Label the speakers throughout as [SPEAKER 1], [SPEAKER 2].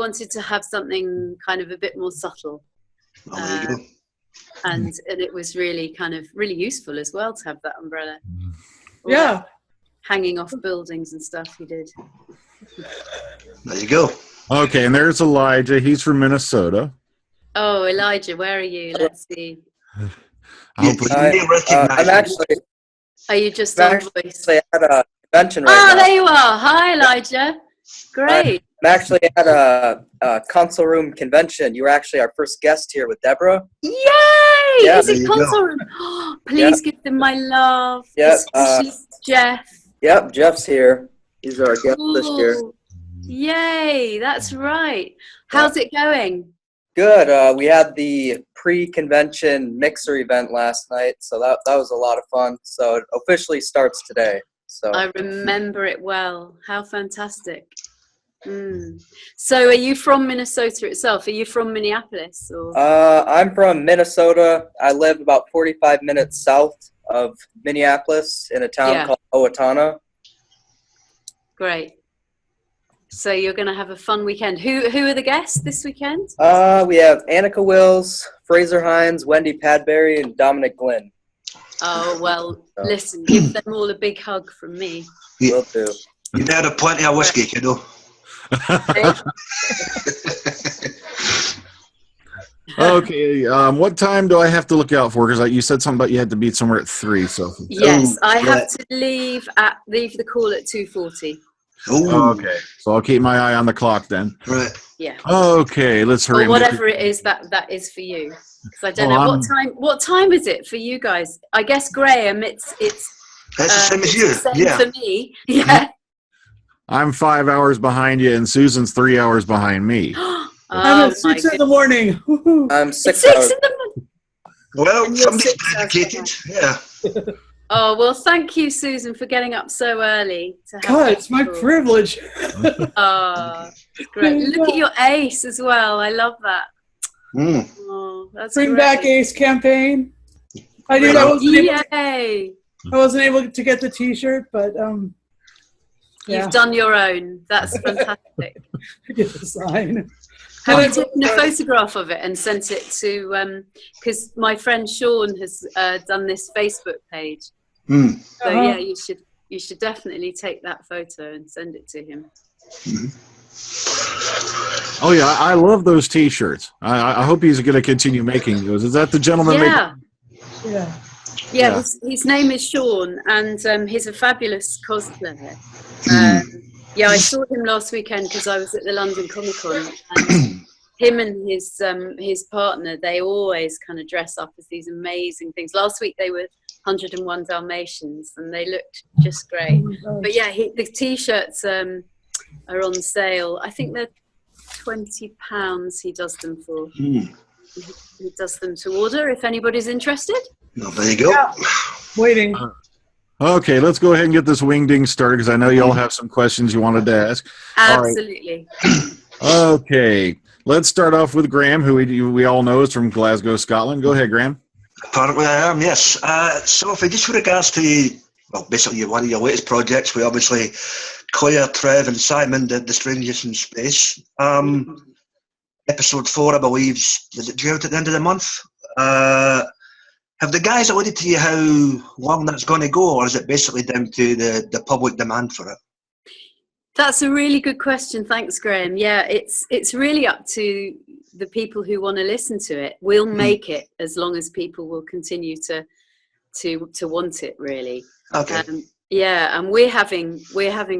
[SPEAKER 1] wanted to have something kind of a bit more subtle.
[SPEAKER 2] There you go.
[SPEAKER 1] And it was really kind of really useful as well to have that umbrella.
[SPEAKER 3] Yeah.
[SPEAKER 1] Hanging off buildings and stuff he did.
[SPEAKER 2] There you go.
[SPEAKER 4] Okay, and there's Elijah. He's from Minnesota.
[SPEAKER 1] Oh, Elijah, where are you? Let's see.
[SPEAKER 2] I'm
[SPEAKER 5] actually.
[SPEAKER 1] Are you just on voice?
[SPEAKER 5] At a convention right now.
[SPEAKER 1] There you are. Hi, Elijah. Great.
[SPEAKER 5] I'm actually at a console room convention. You were actually our first guest here with Deborah.
[SPEAKER 1] Yay!
[SPEAKER 5] Yeah,
[SPEAKER 1] Is it console room? Please give them my love.
[SPEAKER 5] Yep.
[SPEAKER 1] Especially Jeff.
[SPEAKER 5] Yep, Jeff's here. He's our guest this year.
[SPEAKER 1] Yay, that's right. How's it going?
[SPEAKER 5] Good. We had the pre-convention mixer event last night, so that was a lot of fun. So it officially starts today. So
[SPEAKER 1] I remember it well. How fantastic. So are you from Minnesota itself? Are you from Minneapolis? Or?
[SPEAKER 5] I'm from Minnesota. I live about 45 minutes south of Minneapolis in a town called Owatonna.
[SPEAKER 1] Great. So you're going to have a fun weekend. Who are the guests this weekend?
[SPEAKER 5] We have Annika Wills, Fraser Hines, Wendy Padbury, and Dominic Glynn.
[SPEAKER 1] Oh, well, listen, give them all a big hug from me.
[SPEAKER 5] Will do.
[SPEAKER 2] You've had plenty of whiskey, kiddo.
[SPEAKER 4] Okay, what time do I have to look out for? Because you said something about you had to be somewhere at 3. So
[SPEAKER 1] yes, I have to leave the call at 2:40.
[SPEAKER 4] Okay, so I'll keep my eye on the clock then.
[SPEAKER 2] Right.
[SPEAKER 1] Yeah.
[SPEAKER 4] Okay, let's hurry.
[SPEAKER 1] Or whatever it is that is for you. Because I don't know what time is it for you guys. I guess Graham, it's
[SPEAKER 2] the same as you.
[SPEAKER 1] Same for me. Yeah.
[SPEAKER 4] I'm 5 hours behind you, and Susan's 3 hours behind me.
[SPEAKER 3] I'm at 6 in the morning.
[SPEAKER 5] I'm 6
[SPEAKER 1] hours.
[SPEAKER 5] 6
[SPEAKER 1] in the morning.
[SPEAKER 2] Well, somebody's dedicated. Yeah.
[SPEAKER 1] Oh, well, thank you, Susan, for getting up so early.
[SPEAKER 3] It's my privilege.
[SPEAKER 1] Oh, great. Look at your ace as well. I love that. Oh, that's
[SPEAKER 3] Bring
[SPEAKER 1] great.
[SPEAKER 3] back Ace campaign. I knew I wasn't able to get the T-shirt, but
[SPEAKER 1] You've done your own. That's fantastic.
[SPEAKER 3] Get the sign.
[SPEAKER 1] Have you taken a photograph of it and sent it to? Because my friend Sean has done this Facebook page. So yeah, you should definitely take that photo and send it to him.
[SPEAKER 4] Oh yeah, I love those T-shirts. I hope he's going to continue making those. Is that the gentleman?
[SPEAKER 1] Yeah. His name is Sean, and he's a fabulous cosplayer. Yeah, I saw him last weekend because I was at the London Comic Con, and him and his partner, they always kind of dress up as these amazing things. Last week they were 101 Dalmatians, and they looked just great. But yeah, the T-shirts are on sale. I think they're £20 he does them for. He does them to order if anybody's interested.
[SPEAKER 2] No, there you go.
[SPEAKER 3] Yeah. Waiting.
[SPEAKER 4] Okay, let's go ahead and get this wingding started because I know you all have some questions you wanted to ask.
[SPEAKER 1] Absolutely.
[SPEAKER 4] Okay, let's start off with Graham, who we all know is from Glasgow, Scotland. Go ahead, Graham.
[SPEAKER 2] Apparently I am, yes. Sophie, just with regards to, well, basically one of your latest projects, we obviously, Claire, Trev and Simon did The Strangeness in Space. Episode 4, I believe, is it due out at the end of the month? Have the guys alluded to you how long that's going to go, or is it basically down to the public demand for it?
[SPEAKER 1] That's a really good question. Thanks, Graham. Yeah, it's really up to the people who want to listen to it. We'll make it as long as people will continue to want it, really.
[SPEAKER 2] Okay.
[SPEAKER 1] Yeah, and we're having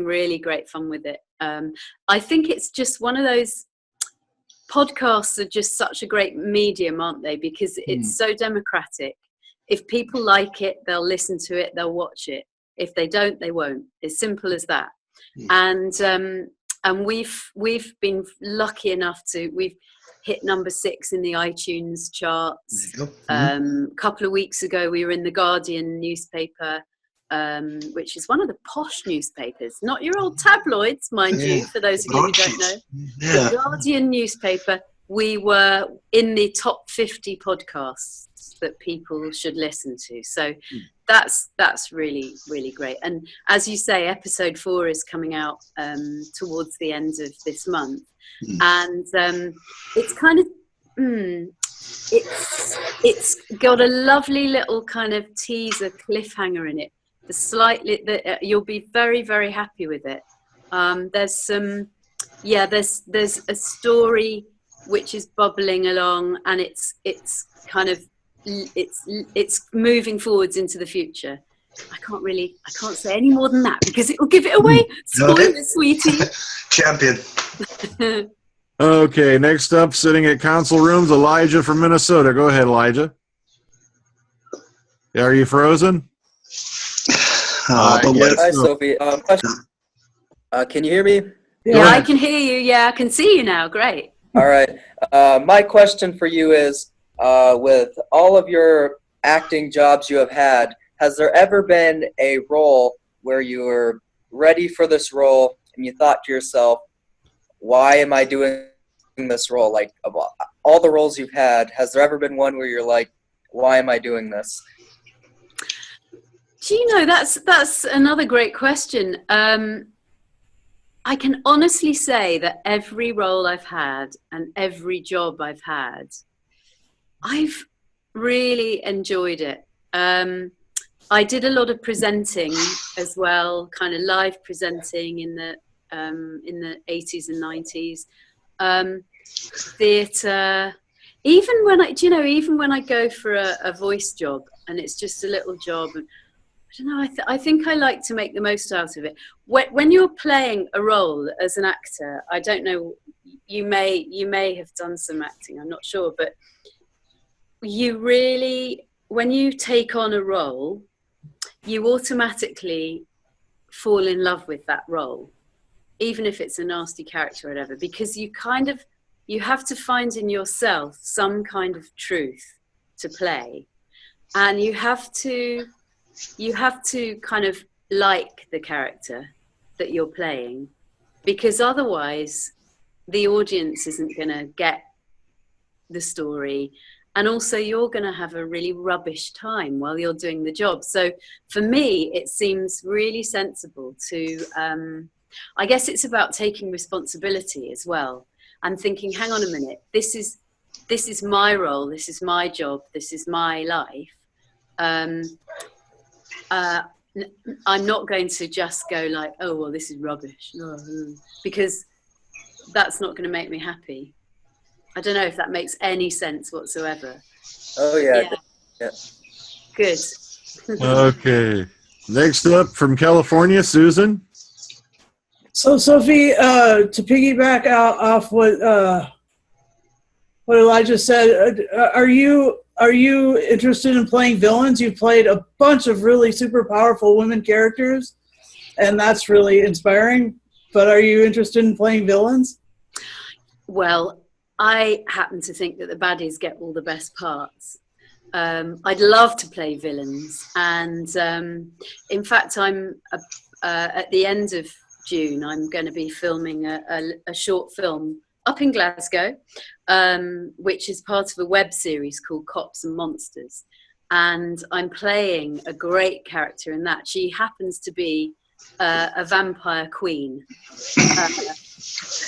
[SPEAKER 1] really great fun with it. I think it's just one of those. Podcasts are just such a great medium, aren't they? Because it's so democratic. If people like it, they'll listen to it, they'll watch it. If they don't, they won't. As simple as that. And we've been lucky enough we've hit number 6 in the iTunes charts. A couple of weeks ago, we were in the Guardian newspaper, which is one of the posh newspapers, not your old tabloids, mind you, for those of you who don't know. The Guardian newspaper, we were in the top 50 podcasts that people should listen to. So that's really, really great. And as you say, episode 4 is coming out towards the end of this month. And it's kind of, it's got a lovely little kind of teaser cliffhanger in it. You'll be very, very happy with it. There's a story which is bubbling along, and it's kind of it's moving forwards into the future. I can't say any more than that because it will give it away. Spoiler, sweetie.
[SPEAKER 2] Champion.
[SPEAKER 4] Okay, next up, sitting at console rooms, Elijah from Minnesota. Go ahead, Elijah. Are you frozen?
[SPEAKER 5] Hi, Sophie. Can you hear me?
[SPEAKER 1] Yeah, I can hear you. Yeah, I can see you now. Great.
[SPEAKER 5] All right. My question for you is, with all of your acting jobs you have had, has there ever been a role where you were ready for this role and you thought to yourself, why am I doing this role? Like, of all the roles you've had, has there ever been one where you're like, why am I doing this?
[SPEAKER 1] Do you know, that's another great question. I can honestly say that every role I've had and every job I've had, I've really enjoyed it. I did a lot of presenting as well, kind of live presenting in the 80s and 90s. Theatre. Even when I go for a voice job and it's just a little job, I don't know. I think I like to make the most out of it. When you're playing a role as an actor, I don't know. You may have done some acting. I'm not sure, but you really, when you take on a role, you automatically fall in love with that role, even if it's a nasty character or whatever, because you have to find in yourself some kind of truth to play, and you have to kind of like the character that you're playing, because otherwise the audience isn't going to get the story, and also you're going to have a really rubbish time while you're doing the job. So for me, it seems really sensible to, I guess it's about taking responsibility as well, and thinking, hang on a minute, this is my role, this is my job, this is my life. I'm not going to just go like, oh, well, this is rubbish, because that's not going to make me happy. I don't know if that makes any sense whatsoever.
[SPEAKER 5] Oh, yeah.
[SPEAKER 1] Good.
[SPEAKER 4] Okay. Next up from California, Susan.
[SPEAKER 3] So, Sophie, to piggyback off what Elijah said, are you interested in playing villains? You've played a bunch of really super powerful women characters, and that's really inspiring. But are you interested in playing villains?
[SPEAKER 1] Well, I happen to think that the baddies get all the best parts. I'd love to play villains, and in fact, I'm at the end of June, I'm going to be filming a short film up in Glasgow, which is part of a web series called Cops and Monsters, and I'm playing a great character in that. She happens to be a vampire queen,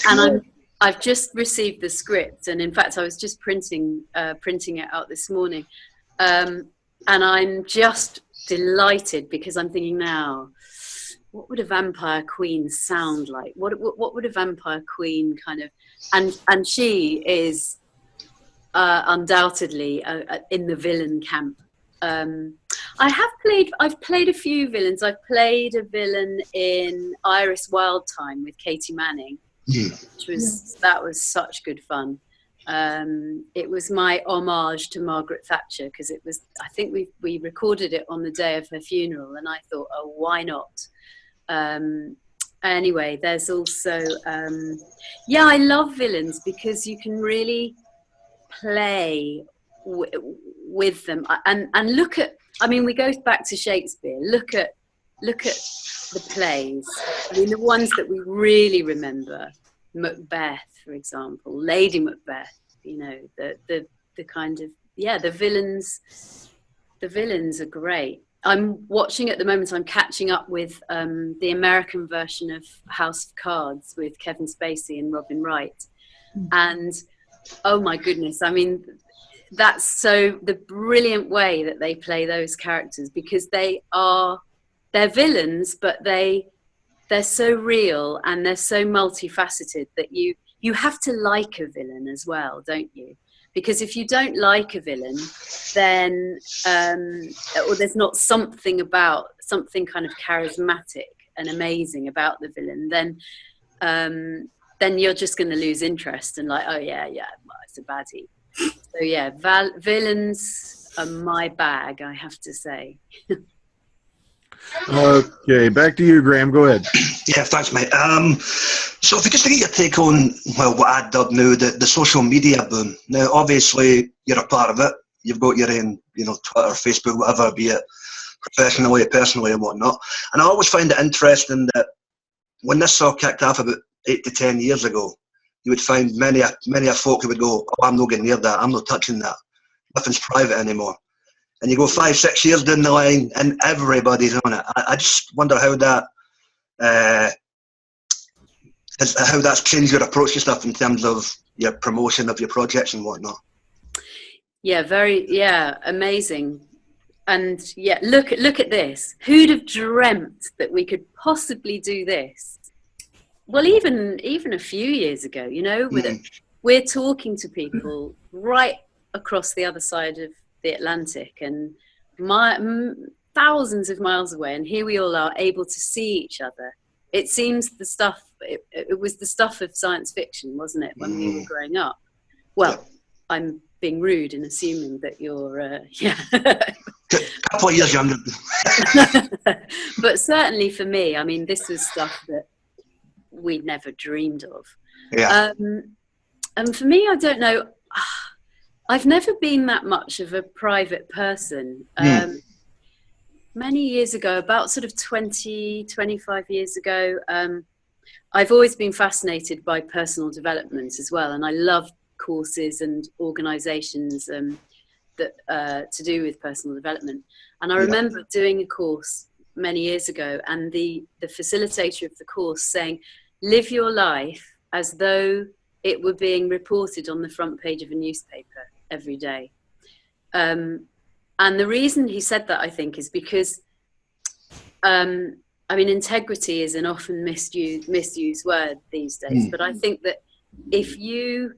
[SPEAKER 1] and I've just received the script, and in fact I was just printing it out this morning, and I'm just delighted because I'm thinking now, what would a vampire queen sound like? What would a vampire queen kind of, and she is undoubtedly in the villain camp. I've played a few villains. I've played a villain in Iris Wildtime with Katie Manning, that was such good fun. It was my homage to Margaret Thatcher, because it was, I think we recorded it on the day of her funeral, and I thought, oh, why not? Anyway, there's also I love villains because you can really play with them and look at, I mean, we go back to Shakespeare, look at the plays, I mean, the ones that we really remember, Macbeth, for example, Lady Macbeth. you know, the kind of, yeah, the villains are great. I'm watching at the moment, I'm catching up with the American version of House of Cards with Kevin Spacey and Robin Wright. And oh my goodness, I mean, that's so the brilliant way that they play those characters, because they're villains, but they're so real and they're so multifaceted that you have to like a villain as well, don't you? Because if you don't like a villain, then or there's not something kind of charismatic and amazing about the villain, then you're just going to lose interest and like, oh yeah, well, it's a baddie. So yeah, villains are my bag, I have to say.
[SPEAKER 4] Okay, back to you, Graham. Go ahead.
[SPEAKER 2] Yeah, thanks, mate. So if you just to get your take on, well, what I dub now, the social media boom. Now, obviously, you're a part of it. You've got your own, you know, Twitter, Facebook, whatever, be it professionally, personally, and whatnot. And I always find it interesting that when this all kicked off about 8 to 10 years ago, you would find many a folk who would go, oh, I'm not getting near that, I'm not touching that. Nothing's private anymore. And you go 5-6 years down the line and everybody's on it. I just wonder how that's changed your approach to stuff in terms of your promotion of your projects and whatnot.
[SPEAKER 1] Yeah, amazing. And yeah, look at this. Who'd have dreamt that we could possibly do this? Well, even a few years ago, you know, we're talking to people right across the other side of the Atlantic and thousands of miles away, and here we all are able to see each other. It seems it was the stuff of science fiction, wasn't it, when we were growing up? Well, I'm being rude in assuming that you're a
[SPEAKER 2] couple of years younger.
[SPEAKER 1] But certainly for me, I mean, this was stuff that we'd never dreamed of.
[SPEAKER 2] Yeah.
[SPEAKER 1] And for me, I don't know, I've never been that much of a private person. Many years ago, about sort of 25 years ago, I've always been fascinated by personal development as well. And I love courses and organizations that to do with personal development. And I remember doing a course many years ago, and the facilitator of the course saying, live your life as though it were being reported on the front page of a newspaper every day. And the reason he said that, I think, is because, I mean, integrity is an often misused word these days, but I think that if you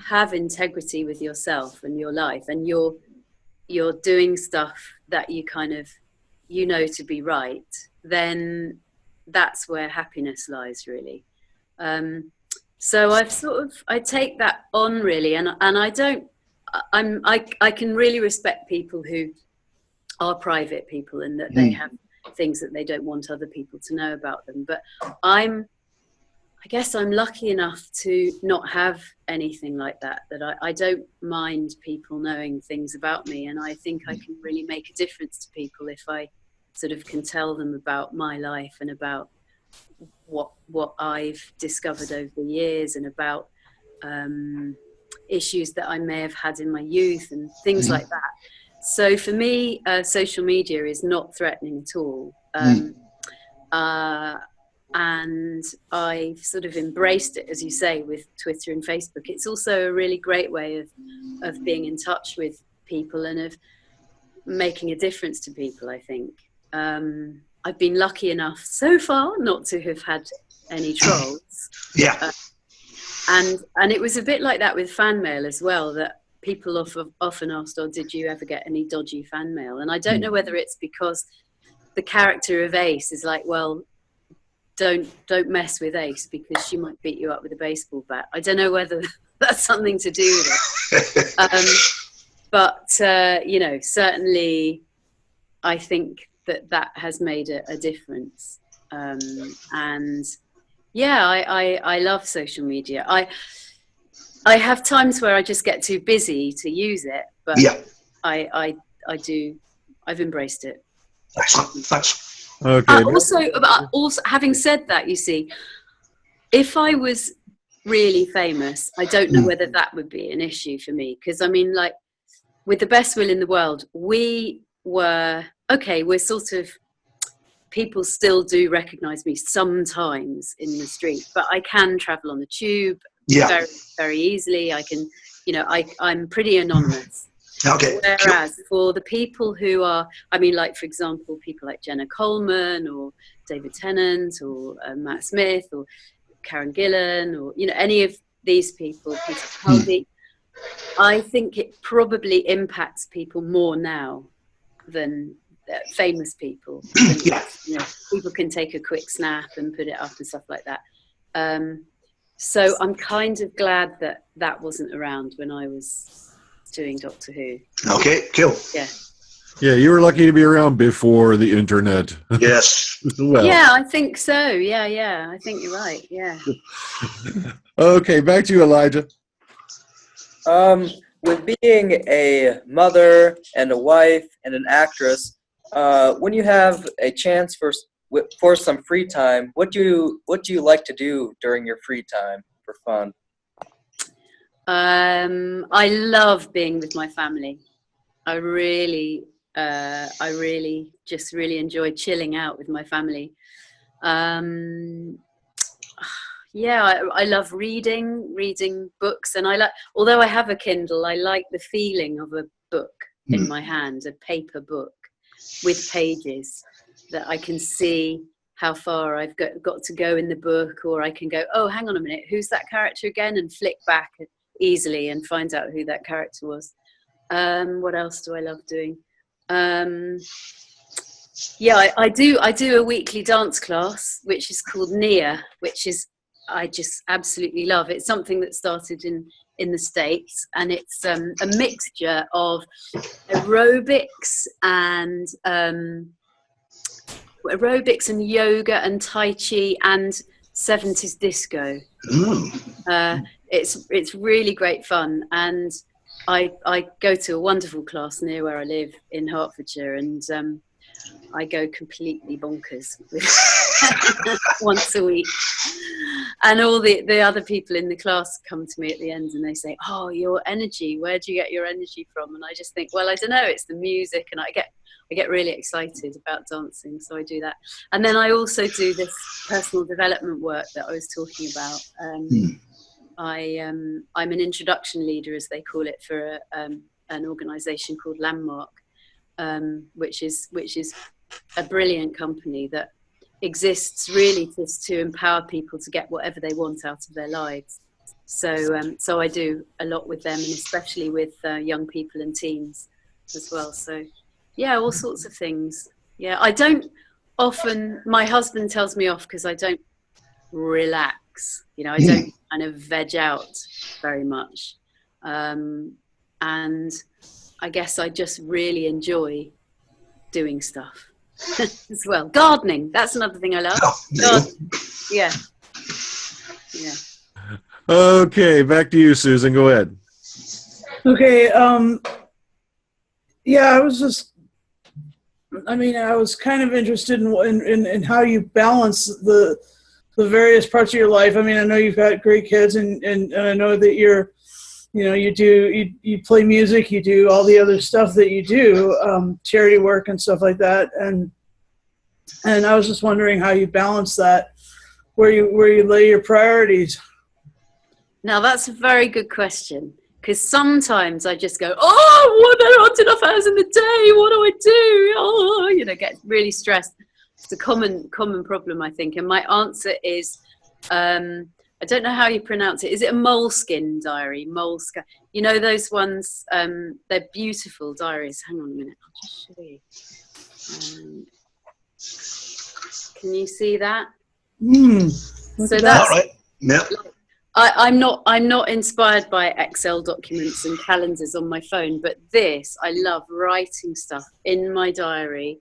[SPEAKER 1] have integrity with yourself and your life, and you're doing stuff that you kind of, you know, to be right, then that's where happiness lies, really. So I take that on, really, and I can really respect people who are private people and that they have things that they don't want other people to know about them. But I guess I'm lucky enough to not have anything like that, that I don't mind people knowing things about me. And I think I can really make a difference to people if I sort of can tell them about my life and about what I've discovered over the years, and about issues that I may have had in my youth and things like that. So for me, social media is not threatening at all. And I've sort of embraced it, as you say, with Twitter and Facebook. It's also a really great way of being in touch with people and of making a difference to people, I think. I've been lucky enough so far not to have had any trolls. And it was a bit like that with fan mail as well, that people often asked, oh, did you ever get any dodgy fan mail? And I don't know whether it's because the character of Ace is like, well, don't mess with Ace because she might beat you up with a baseball bat. I don't know whether that's something to do with it. But you know, certainly I think that has made a difference. And yeah, I love social media. I have times where I just get too busy to use it, but I do. I've embraced it.
[SPEAKER 2] Thanks.
[SPEAKER 4] Okay.
[SPEAKER 1] Also, having said that, you see, if I was really famous, I don't know whether that would be an issue for me. Because I mean, like, with the best will in the world, we were okay. We're sort of, people still do recognise me sometimes in the street, but I can travel on the tube very, very easily. I can, you know, I'm pretty anonymous.
[SPEAKER 2] Okay.
[SPEAKER 1] Whereas for the people who are, I mean, like, for example, people like Jenna Coleman or David Tennant or Matt Smith or Karen Gillan, or, you know, any of these people, Peter Capaldi, I think it probably impacts people more now than famous people. You know, people can take a quick snap and put it up and stuff like that. So I'm kind of glad that that wasn't around when I was doing Doctor Who.
[SPEAKER 2] Okay, cool.
[SPEAKER 1] Yeah.
[SPEAKER 4] Yeah, you were lucky to be around before the internet.
[SPEAKER 2] Yes.
[SPEAKER 4] Well.
[SPEAKER 1] Yeah, I think so. Yeah, I think you're right. Yeah.
[SPEAKER 4] Okay, back to you, Elijah.
[SPEAKER 5] With being a mother and a wife and an actress, when you have a chance for some free time, what do you like to do during your free time for fun?
[SPEAKER 1] I love being with my family. I really just really enjoy chilling out with my family. Yeah, I love reading books, and although I have a Kindle, I like the feeling of a book in my hand, a paper book with pages that I can see how far I've got to go in the book, or I can go, oh, hang on a minute, who's that character again, and flick back easily and find out who that character was. What else do I love doing? Yeah, I do a weekly dance class, which is called Nia, which is, I just absolutely love. It's something that started in the States, and it's a mixture of aerobics and yoga and Tai Chi and 70s disco. It's really great fun, and I go to a wonderful class near where I live in Hertfordshire, and I go completely bonkers once a week. And all the other people in the class come to me at the end and they say, oh, your energy, where do you get your energy from? And I just think, well, I don't know, it's the music, and I get really excited about dancing, so I do that. And then I also do this personal development work that I was talking about. I'm an introduction leader, as they call it, for an organisation called Landmark, which is a brilliant company that exists really just to empower people to get whatever they want out of their lives. So I do a lot with them, and especially with young people and teens as well. So yeah, all sorts of things. Yeah, I don't often, my husband tells me off because I don't relax. You know, I don't kind of veg out very much. And I guess I just really enjoy doing stuff as well. Gardening, that's another thing I love. Yeah.
[SPEAKER 4] Okay, back to you, Susan. Go ahead.
[SPEAKER 3] Okay. Yeah, I was kind of interested in how you balance the various parts of your life. I mean, I know you've got great kids, and I know that you play music, you do all the other stuff that you do, charity work and stuff like that. And I was just wondering how you balance that, where you lay your priorities.
[SPEAKER 1] Now, that's a very good question, because sometimes I just go, oh, there aren't enough hours in the day. What do I do? Oh, get really stressed. It's a common problem, I think. And my answer is, I don't know how you pronounce it. Is it a Moleskine diary? Moleskine. You know those ones? They're beautiful diaries. Hang on a minute. I'll just show you. Can you see that? So that's
[SPEAKER 2] right. Yeah.
[SPEAKER 1] I'm not inspired by Excel documents and calendars on my phone, but this, I love writing stuff in my diary,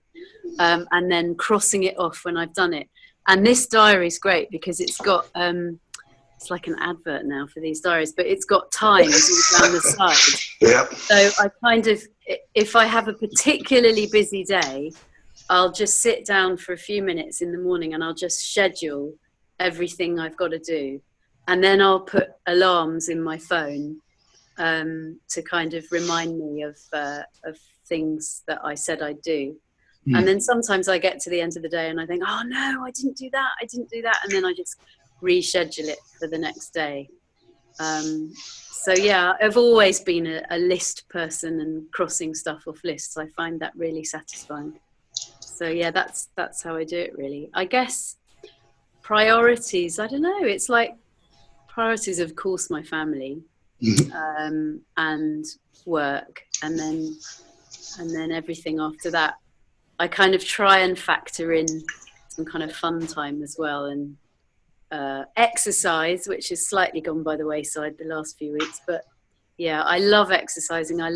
[SPEAKER 1] and then crossing it off when I've done it. And this diary is great because it's got it's like an advert now for these diaries, but it's got times all down the side.
[SPEAKER 2] Yeah.
[SPEAKER 1] So I kind of, if I have a particularly busy day, I'll just sit down for a few minutes in the morning and I'll just schedule everything I've got to do. and then I'll put alarms in my phone to kind of remind me of things that I said I'd do. And then sometimes I get to the end of the day and I think, oh no, I didn't do that, and then I just reschedule it for the next day. So yeah, I've always been a list person, and crossing stuff off lists, I find that really satisfying. So yeah, that's how I do it, really. I guess priorities, I don't know, it's like priorities, of course, my family, and work, and then everything after that. I kind of try and factor in some kind of fun time as well, and exercise, which has slightly gone by the wayside the last few weeks. But yeah, I love exercising. I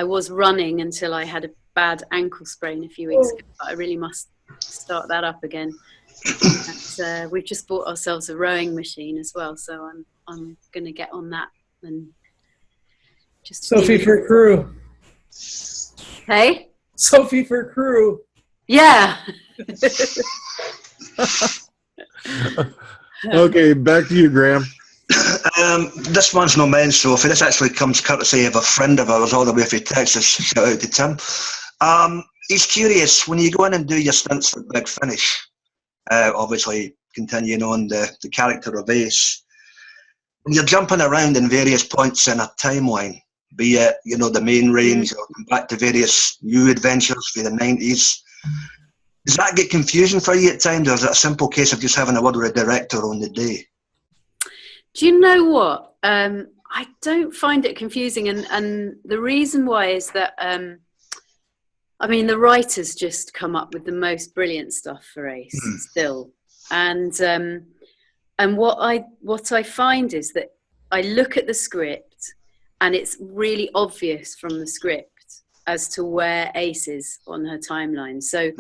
[SPEAKER 1] was running until I had a bad ankle sprain a few weeks ago, but I really must start that up again. And, we've just bought ourselves a rowing machine as well, so I'm going to get on that and just.
[SPEAKER 3] Sophie for crew.
[SPEAKER 1] Hey.
[SPEAKER 3] Sophie for crew.
[SPEAKER 1] Yeah.
[SPEAKER 4] Okay, back to you, Graham.
[SPEAKER 2] This one's no mine, Sophie. This actually comes courtesy of a friend of ours all the way from Texas. Shout out to Tim. He's curious, when you go in and do your stunts for Big Finish, obviously continuing on the character of Ace, when you're jumping around in various points in a timeline, be it, the main range or back to various new adventures for the 90s, does that get confusing for you at times, or is it a simple case of just having a word with a director on the day?
[SPEAKER 1] Do you know what? I don't find it confusing, and the reason why is that the writers just come up with the most brilliant stuff for Ace still, and what I find is that I look at the script, and it's really obvious from the script as to where Ace is on her timeline. So,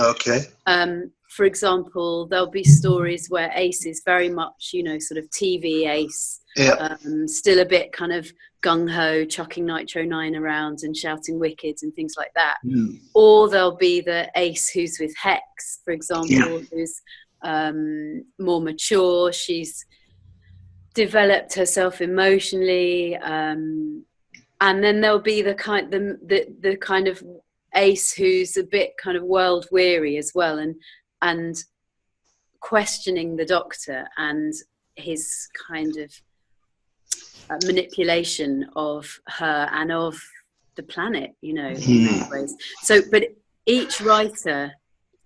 [SPEAKER 1] for example, there'll be stories where Ace is very much, sort of TV Ace, still a bit kind of gung-ho, chucking Nitro 9 around and shouting wicked and things like that. Or there'll be the Ace who's with Hex, for example, who's more mature. She's developed herself emotionally, and then there'll be the kind of Ace who's a bit kind of world weary as well, and questioning the Doctor and his kind of manipulation of her and of the planet, in many ways. So, but each writer,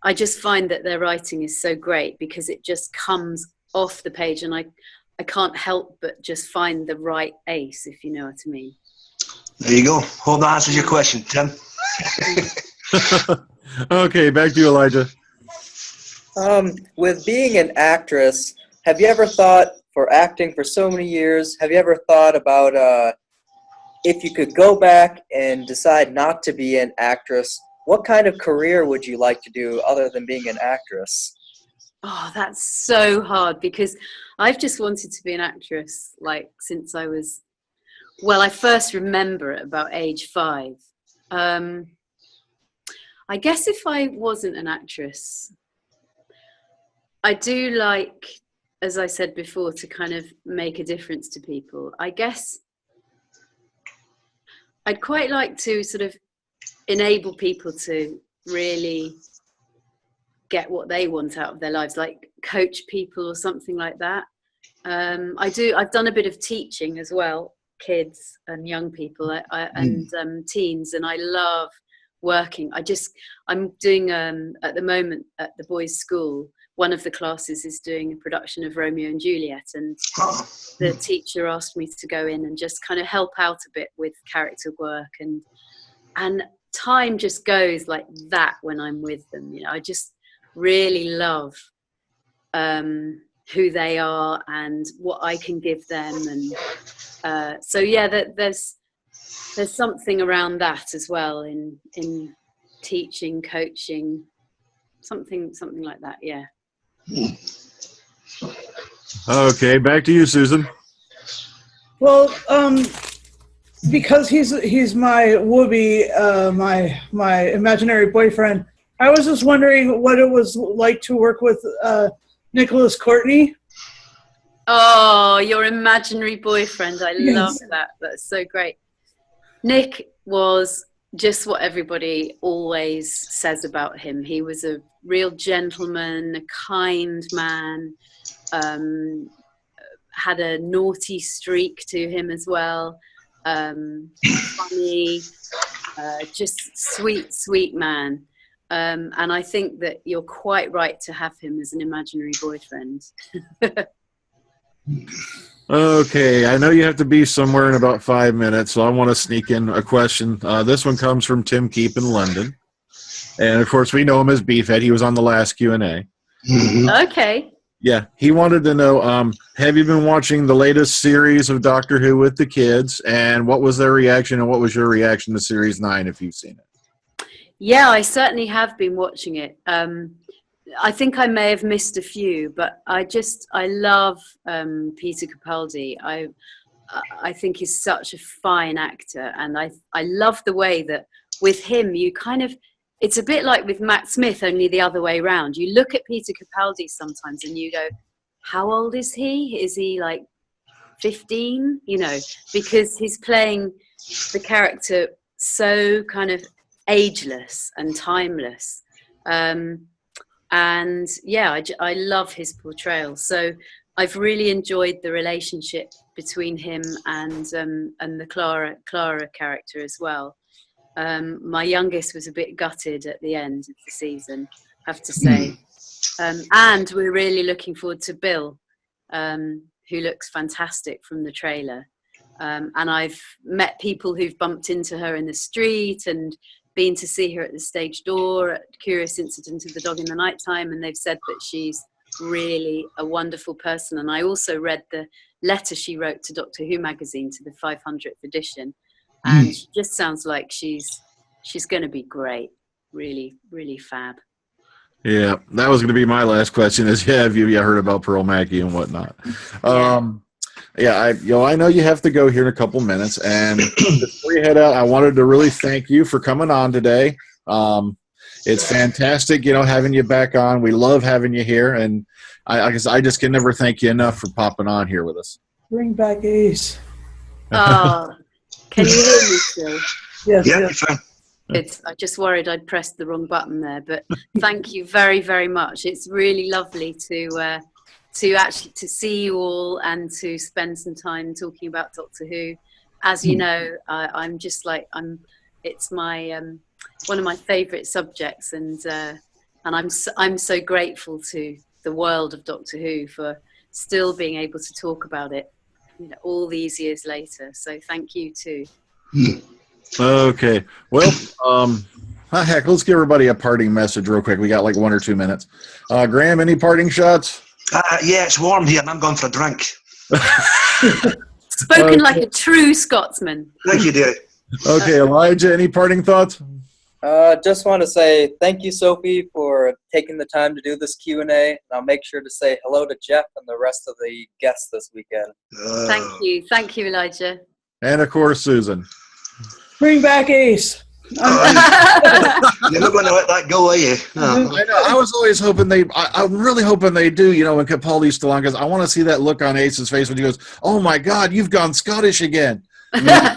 [SPEAKER 1] I just find that their writing is so great because it just comes off the page, and I can't help but just find the right Ace, if you know what I mean.
[SPEAKER 2] There you go. Hope that answers your question, Tim.
[SPEAKER 4] Okay, back to you, Elijah.
[SPEAKER 5] With being an actress, have you ever thought, for acting for so many years, have you ever thought about if you could go back and decide not to be an actress, what kind of career would you like to do other than being an actress?
[SPEAKER 1] Oh, that's so hard, because I've just wanted to be an actress since I was, I first remember at about age 5. I guess if I wasn't an actress, I do like, as I said before, to kind of make a difference to people. I guess I'd quite like to sort of enable people to really get what they want out of their lives, like coach people or something like that. I've done a bit of teaching as well, kids and young people and teens, and I love working. I'm doing at the moment at the boys' school, one of the classes is doing a production of Romeo and Juliet, and the teacher asked me to go in and just kind of help out a bit with character work, and time just goes like that when I'm with them. I just really love who they are and what I can give them, and so yeah, there's something around that as well in teaching, coaching, something like that. Yeah.
[SPEAKER 4] Okay, back to you, Susan.
[SPEAKER 3] Well, because he's my Whoopi, my imaginary boyfriend, I was just wondering what it was like to work with Nicholas Courtney.
[SPEAKER 1] Oh, your imaginary boyfriend. I
[SPEAKER 3] Yes.
[SPEAKER 1] love that. That's so great. Nick was just what everybody always says about him. He was a real gentleman, a kind man, had a naughty streak to him as well, funny, just sweet man. And I think that you're quite right to have him as an imaginary boyfriend.
[SPEAKER 4] Okay, I know you have to be somewhere in about 5 minutes, so I want to sneak in a question. This one comes from Tim Keep in London. And, of course, we know him as Beefhead. He was on the last Q&A.
[SPEAKER 1] Okay.
[SPEAKER 4] Yeah, he wanted to know, have you been watching the latest series of Doctor Who with the kids, and what was their reaction, and what was your reaction to Series 9 if you've seen it?
[SPEAKER 1] Yeah, I certainly have been watching it. I think I may have missed a few, but I love Peter Capaldi. I think he's such a fine actor, and I love the way that with him you kind of, it's a bit like with Matt Smith, only the other way around. You look at Peter Capaldi sometimes and you go, how old is he? Is he like 15? You know, because he's playing the character so kind of ageless and timeless. And yeah, I love his portrayal. So I've really enjoyed the relationship between him and the Clara character as well. My youngest was a bit gutted at the end of the season, I have to say. And we're really looking forward to Bill, who looks fantastic from the trailer. And I've met people who've bumped into her in the street and been to see her at the stage door at Curious Incident of the Dog in the Nighttime, and they've said that she's really a wonderful person. And I also read the letter she wrote to Doctor Who magazine, to the 500th edition, and she just sounds like she's going to be great. Really, really fab.
[SPEAKER 4] Yeah, that was going to be my last question. Is have you heard about Pearl Mackie and whatnot? Yeah, I know you have to go here in a couple minutes, and before you head out, I wanted to really thank you for coming on today. It's fantastic, having you back on. We love having you here, and I guess I just can never thank you enough for popping on here with us.
[SPEAKER 3] Bring back Ace.
[SPEAKER 1] Oh, can you hear me still?
[SPEAKER 3] Yes.
[SPEAKER 2] Yeah,
[SPEAKER 3] yes.
[SPEAKER 2] fine.
[SPEAKER 1] I just worried I'd pressed the wrong button there, but thank you very, very much. It's really lovely to see you all and to spend some time talking about Doctor Who. As you know, I'm just like it's my one of my favourite subjects, and I'm so grateful to the world of Doctor Who for still being able to talk about it, all these years later. So thank you too.
[SPEAKER 4] Okay, well, heck, let's give everybody a parting message real quick. We got like 1 or 2 minutes. Graham, any parting shots?
[SPEAKER 2] Yeah, it's warm here and I'm going for a drink.
[SPEAKER 1] Spoken like a true Scotsman.
[SPEAKER 2] Thank you, dear.
[SPEAKER 4] Okay, Elijah, any parting thoughts?
[SPEAKER 5] Just want to say thank you, Sophie, for taking the time to do this Q&A. And I'll make sure to say hello to Jeff and the rest of the guests this weekend.
[SPEAKER 1] Thank you, Elijah.
[SPEAKER 4] And of course, Susan.
[SPEAKER 3] Bring back Ace.
[SPEAKER 2] You're not going to let that go, are you? No.
[SPEAKER 4] I know. I was always hoping I'm really hoping they do, when Capaldi's still on, because I want to see that look on Ace's face when he goes, "Oh my God, you've gone Scottish again."
[SPEAKER 1] That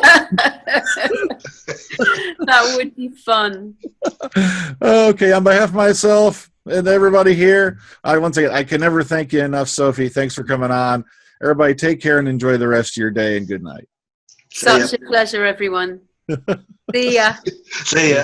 [SPEAKER 1] would be fun.
[SPEAKER 4] Okay, on behalf of myself and everybody here, once again, I can never thank you enough, Sophie. Thanks for coming on. Everybody, take care and enjoy the rest of your day, and good night.
[SPEAKER 1] Such a pleasure, everyone. See ya.
[SPEAKER 2] See ya.